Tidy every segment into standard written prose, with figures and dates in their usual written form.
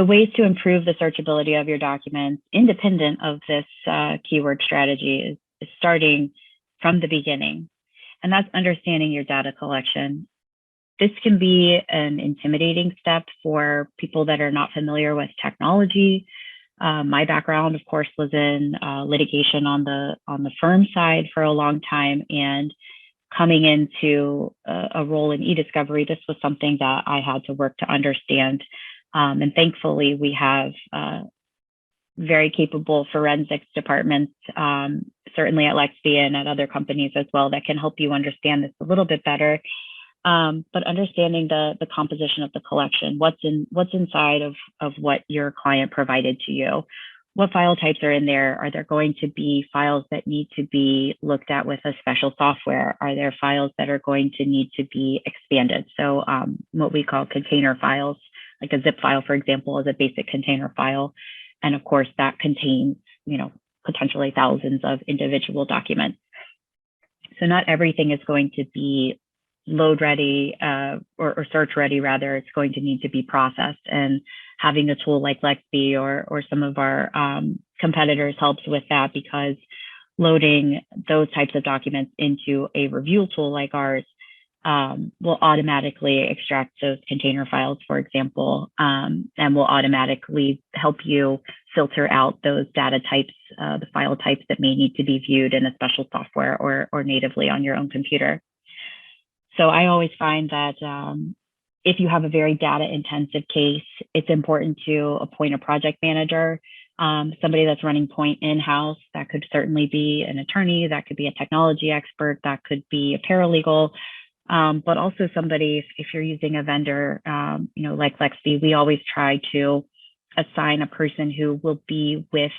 ways to improve the searchability of your documents, independent of this keyword strategy, is starting from the beginning, and that's understanding your data collection. This can be an intimidating step for people that are not familiar with technology. My background, of course, was in litigation on the firm side for a long time, and coming into a role in e-discovery, this was something that I had to work to understand. And thankfully, we have very capable forensics departments, certainly at Lexby and at other companies as well, that can help you understand this a little bit better. But understanding the composition of the collection, what's inside of what your client provided to you, what file types are in there? Are there going to be files that need to be looked at with a special software? Are there files that are going to need to be expanded? So what we call container files, like a zip file, for example, is a basic container file. And of course, that contains, potentially thousands of individual documents. So not everything is going to be load ready or search ready, rather. It's going to need to be processed, and having a tool like Lexby or some of our competitors helps with that, because loading those types of documents into a review tool like ours will automatically extract those container files, for example, and will automatically help you filter out those data types, the file types that may need to be viewed in a special software or natively on your own computer. So I always find that if you have a very data intensive case, it's important to appoint a project manager, somebody that's running point in-house. That could certainly be an attorney, that could be a technology expert, that could be a paralegal, but also somebody, if you're using a vendor, like Lexby, we always try to assign a person who will be with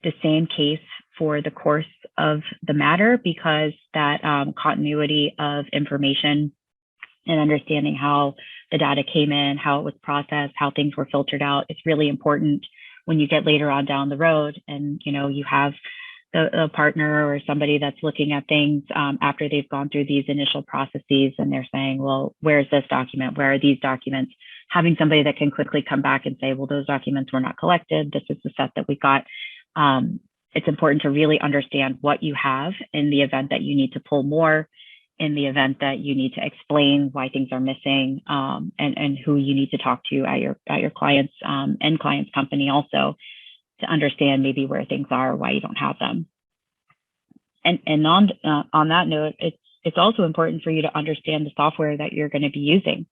the same case for the course of the matter, because that continuity of information and understanding how the data came in, how it was processed, how things were filtered out, is really important when you get later on down the road and you have a partner or somebody that's looking at things after they've gone through these initial processes, and they're saying, well, where's this document? Where are these documents? Having somebody that can quickly come back and say, well, those documents were not collected. This is the set that we got. It's important to really understand what you have in the event that you need to pull more, in the event that you need to explain why things are missing, and who you need to talk to at your client's end client's company also, to understand maybe where things are, why you don't have them. And on that note, it's also important for you to understand the software that you're going to be using.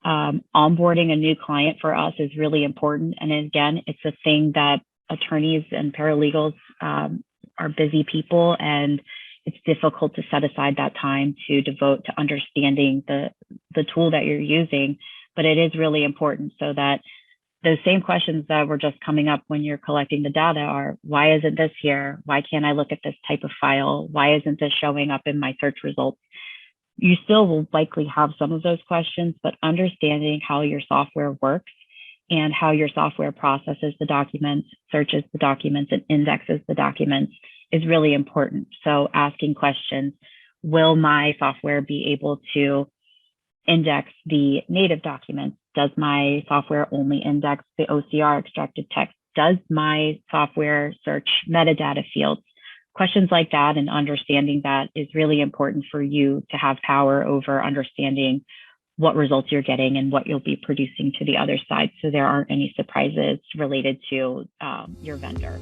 Onboarding a new client for us is really important. And again, it's a thing that attorneys and paralegals are busy people, and it's difficult to set aside that time to devote to understanding the tool that you're using. But it is really important, so that those same questions that were just coming up when you're collecting the data are, why isn't this here? Why can't I look at this type of file? Why isn't this showing up in my search results? You still will likely have some of those questions, but understanding how your software works and how your software processes the documents, searches the documents, and indexes the documents is really important. So asking questions, will my software be able to index the native documents? Does my software only index the OCR, extracted text? Does my software search metadata fields? Questions like that, and understanding that, is really important for you to have power over understanding what results you're getting and what you'll be producing to the other side, so there aren't any surprises related to your vendor.